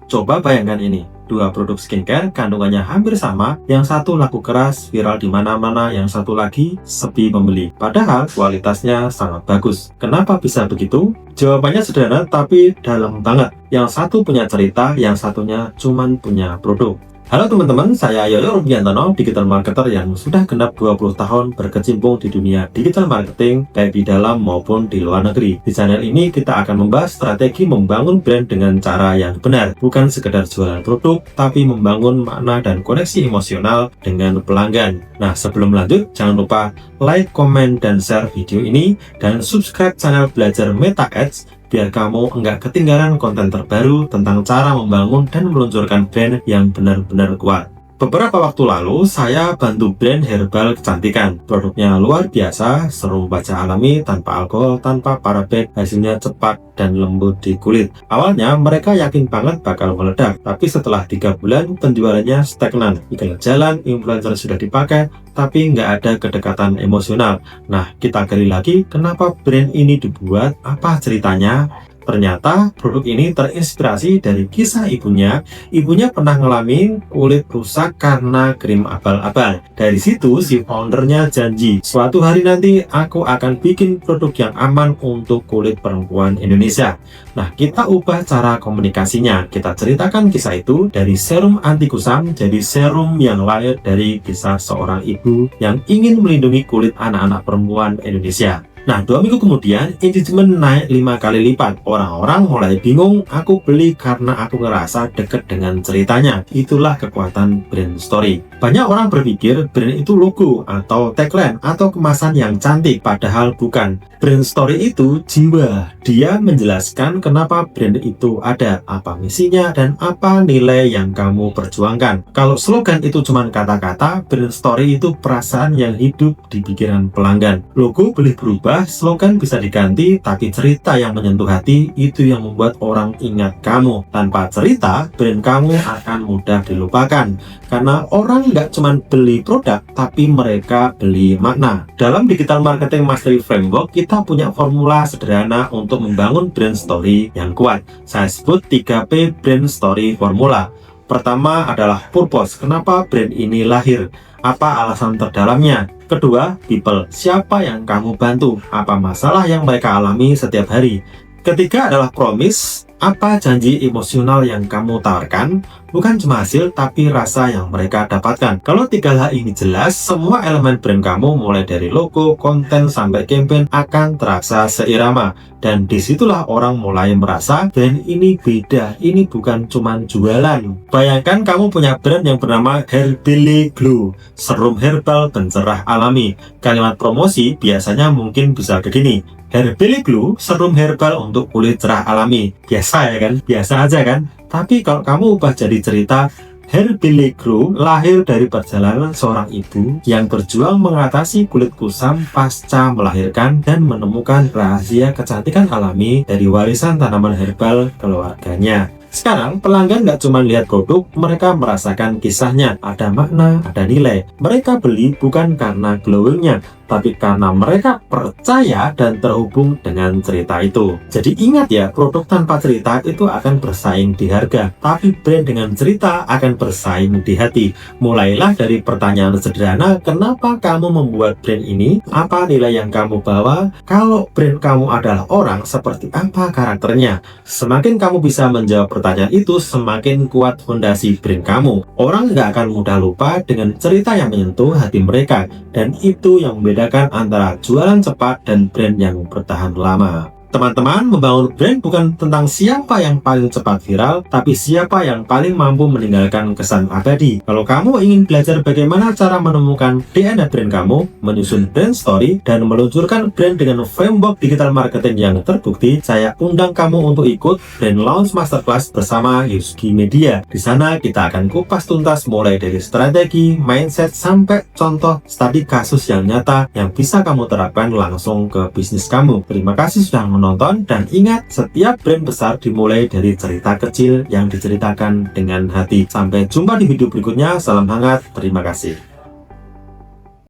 Coba bayangkan ini, dua produk skincare kandungannya hampir sama, yang satu laku keras, viral di mana-mana, yang satu lagi sepi pembeli. Padahal kualitasnya sangat bagus. Kenapa bisa begitu? Jawabannya sederhana tapi dalam banget. Yang satu punya cerita, yang satunya cuman punya produk. Halo teman-teman, saya Yoyo Rubiantono, digital marketer yang sudah genap 20 tahun berkecimpung di dunia digital marketing, baik di dalam maupun di luar negeri. Di channel ini kita akan membahas strategi membangun brand dengan cara yang benar, bukan sekedar jualan produk, tapi membangun makna dan koneksi emosional dengan pelanggan. Nah, sebelum lanjut, jangan lupa like, comment, dan share video ini, dan subscribe channel Belajar Meta Ads biar kamu enggak ketinggalan konten terbaru tentang cara membangun dan meluncurkan brand yang benar-benar kuat. Beberapa waktu lalu, saya bantu brand herbal kecantikan. Produknya luar biasa, serum wajah alami, tanpa alkohol, tanpa paraben, hasilnya cepat dan lembut di kulit. Awalnya, mereka yakin banget bakal meledak, tapi setelah 3 bulan, penjualannya stagnan. Iklan jalan, influencer sudah dipakai, tapi nggak ada kedekatan emosional. Nah, kita gali lagi, kenapa brand ini dibuat, apa ceritanya? Ternyata produk ini terinspirasi dari kisah ibunya. Ibunya pernah ngalamin kulit rusak karena krim abal-abal. Dari situ si foundernya janji, suatu hari nanti aku akan bikin produk yang aman untuk kulit perempuan Indonesia. Nah, kita ubah cara komunikasinya. Kita ceritakan kisah itu dari serum anti kusam jadi serum yang lahir dari kisah seorang ibu yang ingin melindungi kulit anak-anak perempuan Indonesia. Nah, 2 minggu kemudian, engagement naik 5 kali lipat. Orang-orang mulai bingung, aku beli karena aku ngerasa deket dengan ceritanya. Itulah kekuatan brand story. Banyak orang berpikir brand itu logo, atau tagline, atau kemasan yang cantik, padahal bukan. Brand story itu jiwa. Dia menjelaskan kenapa brand itu ada, apa misinya, dan apa nilai yang kamu perjuangkan. Kalau slogan itu cuma kata-kata, brand story itu perasaan yang hidup di pikiran pelanggan. Logo boleh berubah, slogan bisa diganti, tapi cerita yang menyentuh hati itu yang membuat orang ingat kamu. Tanpa cerita, brand kamu akan mudah dilupakan, karena orang nggak cuma beli produk, tapi mereka beli makna. Dalam Digital Marketing Mastery Framework, kita punya formula sederhana untuk membangun brand story yang kuat. Saya sebut 3P Brand Story Formula. Pertama adalah purpose, kenapa brand ini lahir? Apa alasan terdalamnya? Kedua, people, siapa yang kamu bantu? Apa masalah yang mereka alami setiap hari? Ketiga adalah promise, apa janji emosional yang kamu tawarkan? Bukan cuma hasil, tapi rasa yang mereka dapatkan. Kalau 3 hal ini jelas, semua elemen brand kamu mulai dari logo, konten, sampai campaign akan terasa seirama. Dan disitulah orang mulai merasa brand ini beda, ini bukan cuma jualan. Bayangkan kamu punya brand yang bernama Herbally Glow, serum herbal pencerah alami. Kalimat promosi biasanya mungkin bisa begini, Herbally Glow, serum herbal untuk kulit cerah alami. Biasa ya kan? Biasa aja kan? Tapi kalau kamu ubah jadi cerita, Herbally Glow lahir dari perjalanan seorang ibu yang berjuang mengatasi kulit kusam pasca melahirkan dan menemukan rahasia kecantikan alami dari warisan tanaman herbal keluarganya. Sekarang pelanggan nggak cuma lihat produk, mereka merasakan kisahnya, ada makna, ada nilai. Mereka beli bukan karena glowingnya, tapi karena mereka percaya dan terhubung dengan cerita itu. Jadi ingat ya, produk tanpa cerita itu akan bersaing di harga, tapi brand dengan cerita akan bersaing di hati. Mulailah dari pertanyaan sederhana, kenapa kamu membuat brand ini? Apa nilai yang kamu bawa? Kalau brand kamu adalah orang, seperti apa karakternya? Semakin kamu bisa menjawab pertanyaan itu, semakin kuat fondasi brand kamu. Orang nggak akan mudah lupa dengan cerita yang menyentuh hati mereka, dan itu yang membedakan antara jualan cepat dan brand yang bertahan lama. Teman-teman, membangun brand bukan tentang siapa yang paling cepat viral, tapi siapa yang paling mampu meninggalkan kesan abadi. Kalau kamu ingin belajar bagaimana cara menemukan DNA brand kamu, menyusun brand story, dan meluncurkan brand dengan framework digital marketing yang terbukti, saya undang kamu untuk ikut Brand Launch Masterclass bersama Yuski Media. Di sana kita akan kupas tuntas mulai dari strategi, mindset, sampai contoh studi kasus yang nyata yang bisa kamu terapkan langsung ke bisnis kamu. Terima kasih sudah menonton, dan ingat, setiap brand besar dimulai dari cerita kecil yang diceritakan dengan hati. Sampai jumpa di video berikutnya, salam hangat, terima kasih.